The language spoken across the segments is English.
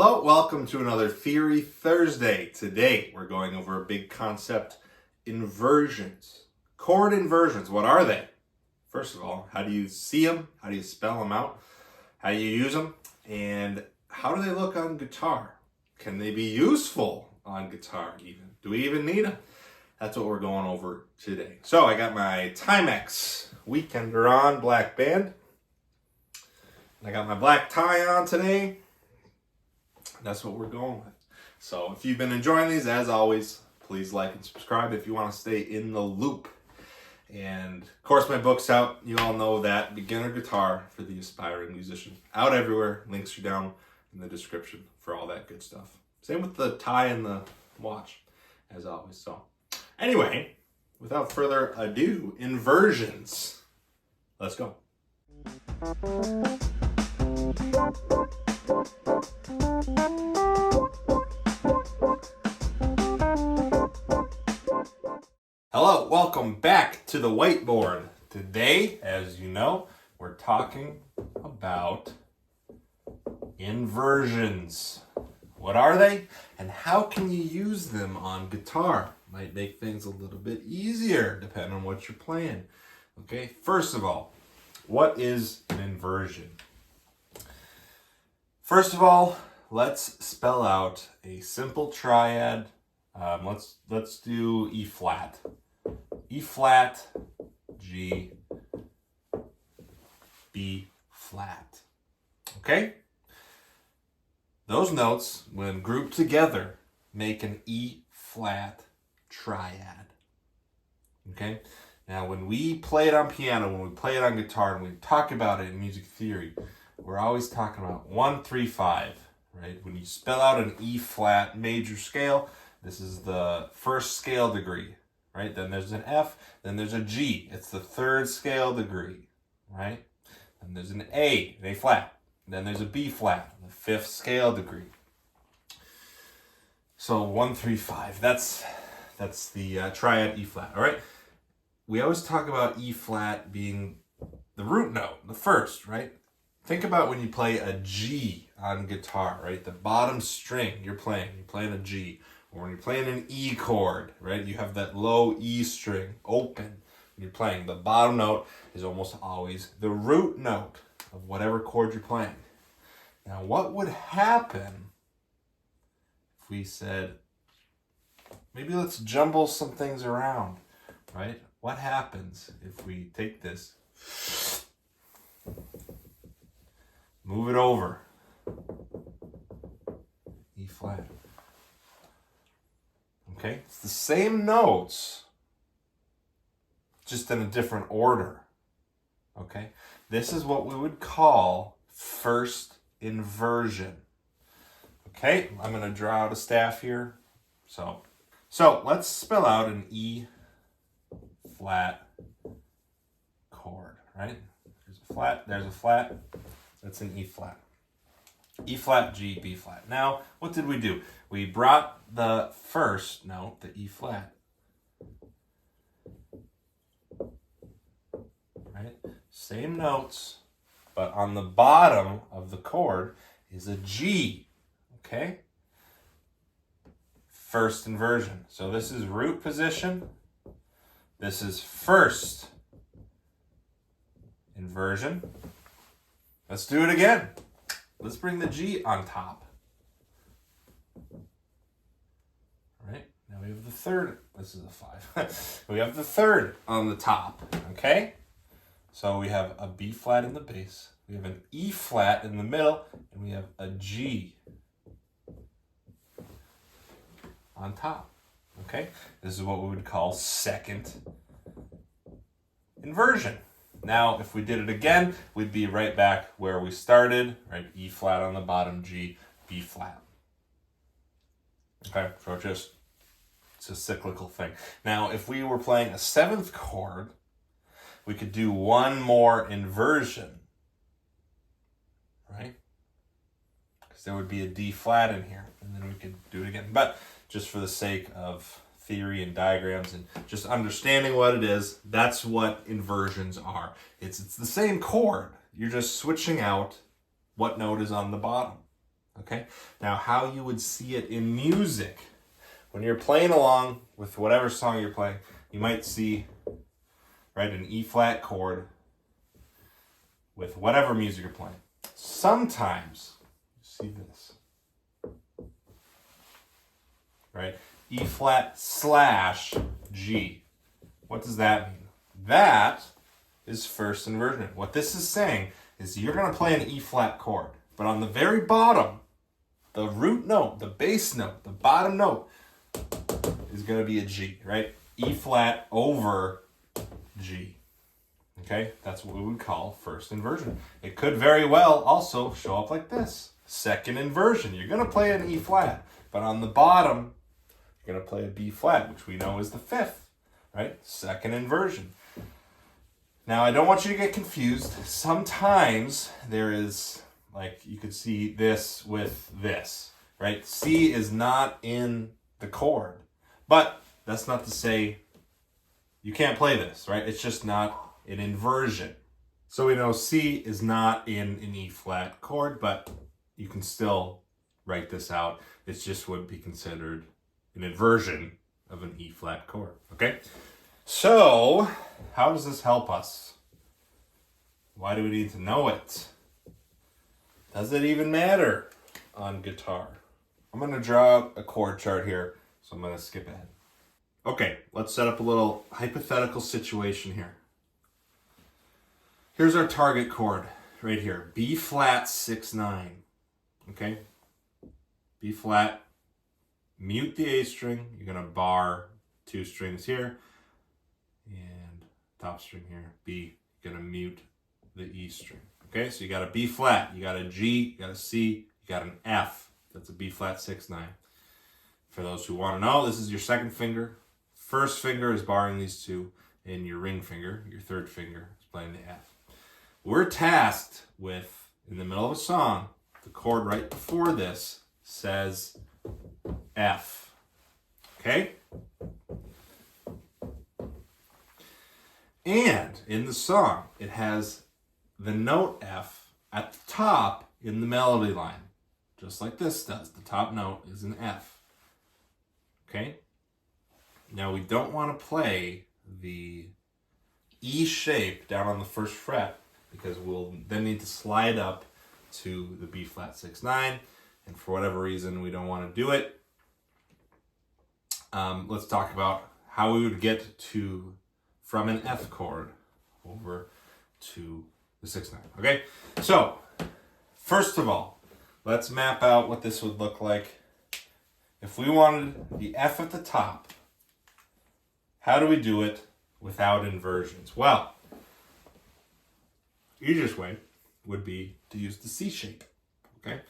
Hello, welcome to another Theory Thursday. Today we're going over a big concept, inversions. Chord inversions, what are they? First of all, how do you see them? How do you spell them out? How do you use them? And how do they look on guitar? Can they be useful on guitar even? Do we even need them? That's what we're going over today. So I got my Timex Weekender on, black band. I got my black tie on today. That's what we're going with. So if you've been enjoying these, as always, please like and subscribe if you want to stay in the loop. And of course, my book's out. You all know that. Beginner Guitar for the Aspiring Musician. Out everywhere. Links are down in the description for all that good stuff. Same with the tie and the watch, as always. So anyway, without further ado, inversions. Let's go. Hello, welcome back to the whiteboard. Today, as you know, we're talking about inversions. What are they and how can you use them on guitar? Might make things a little bit easier depending on what you're playing. Okay, first of all, what is an inversion? First of all, let's spell out a simple triad. Let's do E flat. E flat, G, B flat. Okay? Those notes, when grouped together, make an E flat triad. Okay? Now, when we play it on piano, when we play it on guitar, and we talk about it in music theory, we're always talking about 1, 3, 5, right? When you spell out an E flat major scale, this is the first scale degree, right? Then there's an F, then there's a G. It's the third scale degree, right? Then there's an A flat. Then there's a B flat, the fifth scale degree. So 1, 3, 5. That's the triad E flat, all right? We always talk about E flat being the root note, the first, right? Think about when you play a G on guitar, right? The bottom string you're playing a G. Or when you're playing an E chord, right? You have that low E string open when you're playing. The bottom note is almost always the root note of whatever chord you're playing. Now, what would happen if we said, maybe let's jumble some things around, right? What happens if we take this, move it over, E flat. Okay, it's the same notes, just in a different order. Okay, this is what we would call first inversion. Okay, I'm going to draw out a staff here. So let's spell out an E flat chord, right? There's a flat, that's an E flat. E flat, G, B flat. Now, what did we do? We brought the first note, the E flat, right? Same notes, but on the bottom of the chord is a G, okay? First inversion. So this is root position. This is first inversion. Let's do it again. Let's bring the G on top. All right, now we have the third. This is a 5. We have the third on the top, okay? So we have a B flat in the bass. We have an E flat in the middle, and we have a G on top, okay? This is what we would call second inversion. Now, if we did it again, we'd be right back where we started, right? E flat on the bottom, G, B flat. Okay, so it's a cyclical thing. Now, if we were playing a 7th chord, we could do one more inversion, right? Because there would be a D flat in here, and then we could do it again. But just for the sake of theory and diagrams and just understanding what it is, that's what inversions are. It's the same chord. You're just switching out what note is on the bottom. Okay? Now, how you would see it in music. When you're playing along with whatever song you're playing, you might see, right, an E flat chord with whatever music you're playing. Sometimes, you see this, right? E flat slash G. What does that mean? That is first inversion. What this is saying is you're going to play an E flat chord, but on the very bottom, the root note, the bass note, the bottom note is going to be a G, right? E flat over G. Okay, that's what we would call first inversion. It could very well also show up like this. Second inversion. You're going to play an E flat, but on the bottom, you're going to play a B flat, which we know is the fifth, right? Second inversion. Now, I don't want you to get confused. Sometimes there is, like, you could see this with this, right? C is not in the chord, but that's not to say you can't play this, right? It's just not an inversion. So we know C is not in an E flat chord, but you can still write this out. It just would be considered an inversion of an E flat chord, okay? So how does this help us? Why do we need to know it? Does it even matter on guitar? I'm going to draw a chord chart here, so I'm going to skip ahead. Okay, let's set up a little hypothetical situation here. Here's our target chord right here, B flat 6-9, okay? B flat, mute the A string, you're gonna bar 2 strings here, and top string here, B, you're gonna mute the E string, okay? So you got a B flat, you got a G, you got a C, you got an F, that's a B flat 6-9. For those who wanna know, this is your second finger. First finger is barring these two, and your ring finger, your third finger, is playing the F. We're tasked with, in the middle of a song, the chord right before this says F. Okay? And in the song, it has the note F at the top in the melody line, just like this does. The top note is an F. Okay? Now, we don't want to play the E shape down on the first fret, because we'll then need to slide up to the B flat 6-9, and for whatever reason we don't want to do it. Let's talk about how we would get to from an F chord over to the 6-9. Okay, so first of all, let's map out what this would look like if we wanted the F at the top. How do we do it without inversions? Well, easiest way would be to use the C shape, okay?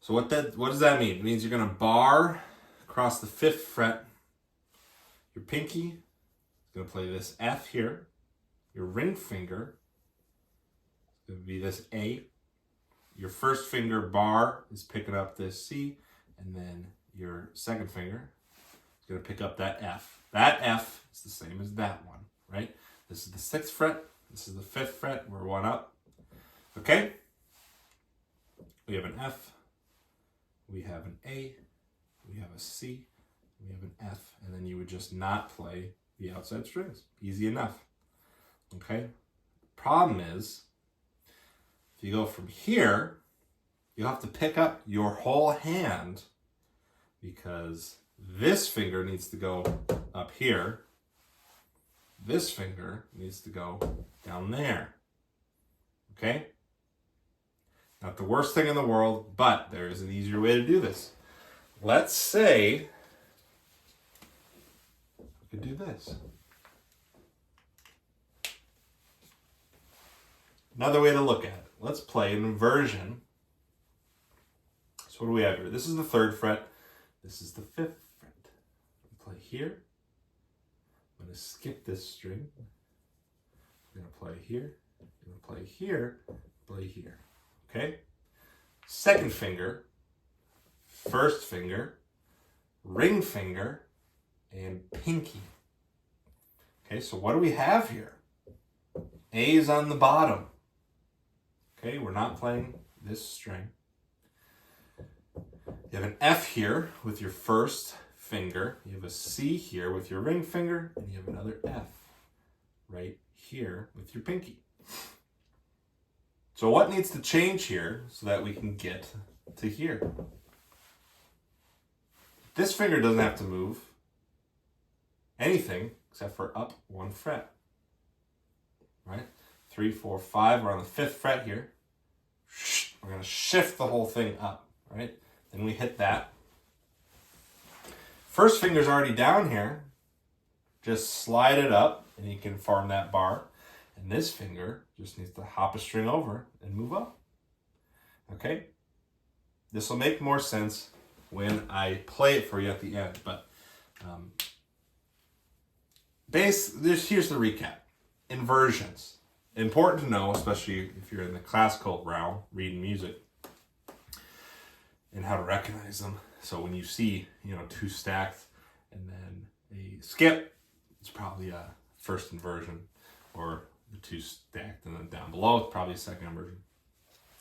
So what does that mean? It means you're going to bar across the 5th fret. Your pinky is going to play this F here. Your ring finger is going to be this A. Your first finger bar is picking up this C, and then your second finger is going to pick up that F. That F is the same as that one, right? This is the 6th fret. This is the 5th fret. We're one up. Okay? We have an F. We have an A. We have a C. We have an F. And then you would just not play the outside strings. Easy enough. Okay? Problem is, if you go from here, you'll have to pick up your whole hand, because this finger needs to go up here. This finger needs to go down there. Okay? Not the worst thing in the world, but there is an easier way to do this. Let's say we could do this. Another way to look at it. Let's play an inversion. So what do we have here? This is the 3rd fret. This is the 5th fret. We play here. I'm going to skip this string. I'm going to play here. I'm going to play here. Play here. Okay? Second finger, first finger, ring finger, and pinky. Okay, so what do we have here? A is on the bottom. Okay, we're not playing this string. You have an F here with your first finger. You have a C here with your ring finger. And you have another F right here with your pinky. So what needs to change here so that we can get to here? This finger doesn't have to move anything except for up 1 fret. Right? 3, 4, 5. We're on the 5th fret here. We're going to shift the whole thing up. Right? Then we hit that. First finger's already down here. Just slide it up and you can form that bar. And this finger just needs to hop a string over and move up. Okay? This will make more sense when I play it for you at the end. But here's the recap. Inversions. Important to know, especially if you're in the classical realm, reading music, and how to recognize them. So when you see, 2 stacked and then a skip, it's probably a first inversion, or the 2 stacked and then down below, it's probably a second inversion.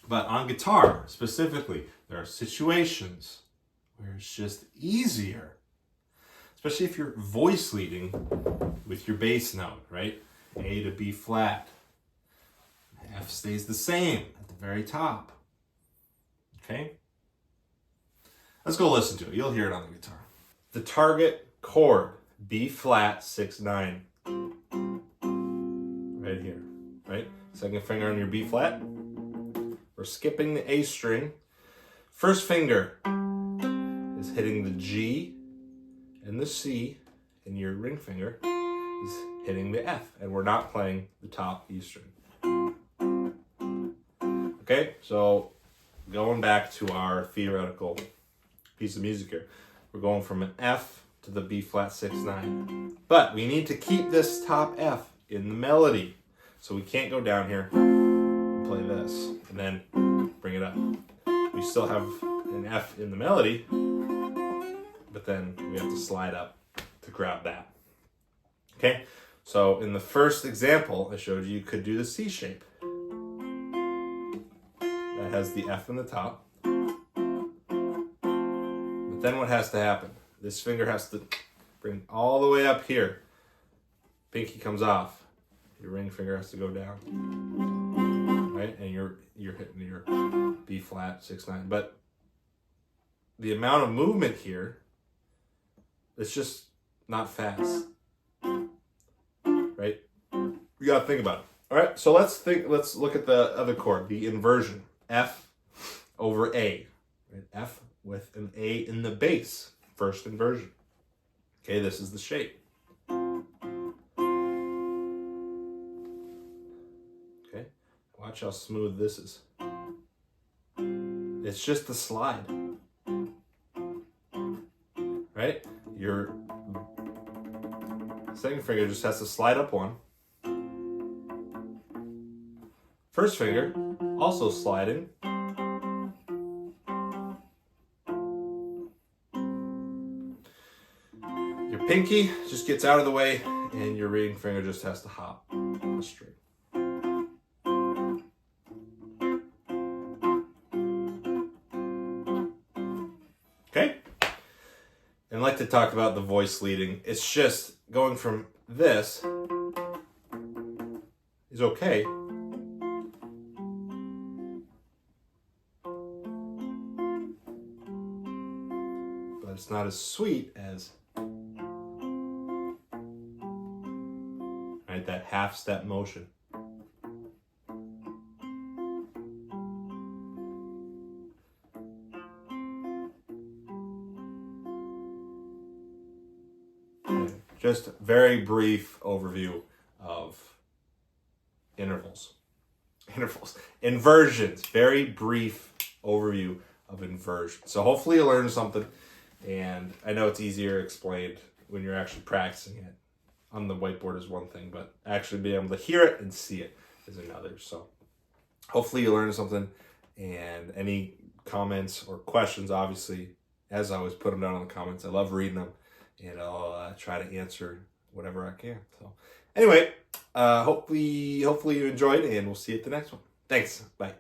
But on guitar specifically, there are situations where it's just easier, especially if you're voice leading with your bass note, right? A to B flat. F stays the same at the very top. Okay? Let's go listen to it. You'll hear it on the guitar. The target chord, B flat 6, 9. Right here, right? Second finger on your B flat. We're skipping the A string. First finger is hitting the G and the C, and your ring finger is hitting the F, and we're not playing the top E string. Okay, so going back to our theoretical piece of music here, we're going from an F to the B flat 6, 9. But we need to keep this top F in the melody. So we can't go down here and play this and then bring it up. We still have an F in the melody, but then we have to slide up to grab that. Okay, so in the first example I showed you, you could do the C shape. That has the F in the top. But then what has to happen? This finger has to bring all the way up here. Pinky comes off. Your ring finger has to go down. Right? And you're hitting your B flat 6, 9. But the amount of movement here, it's just not fast. Right? You gotta think about it. All right, so let's look at the other chord, the inversion. F over A. Right? F with an A in the bass. First inversion. Okay, this is the shape. Okay, watch how smooth this is. It's just the slide. Right? Your second finger just has to slide up 1. First finger, also sliding. Your pinky just gets out of the way, and your ring finger just has to hop a string. Okay? And I like to talk about the voice leading. It's just going from this is okay. But it's not as sweet as that half step motion. Just very brief overview of inversions. Very brief overview of inversions. So hopefully you learned something, and I know it's easier explained when you're actually practicing it. On the whiteboard is one thing, but actually being able to hear it and see it is another. So hopefully you learned something, and any comments or questions, obviously, as always, put them down in the comments. I love reading them, and I'll try to answer whatever I can. So anyway, hopefully you enjoyed, and we'll see you at the next one. Thanks. Bye.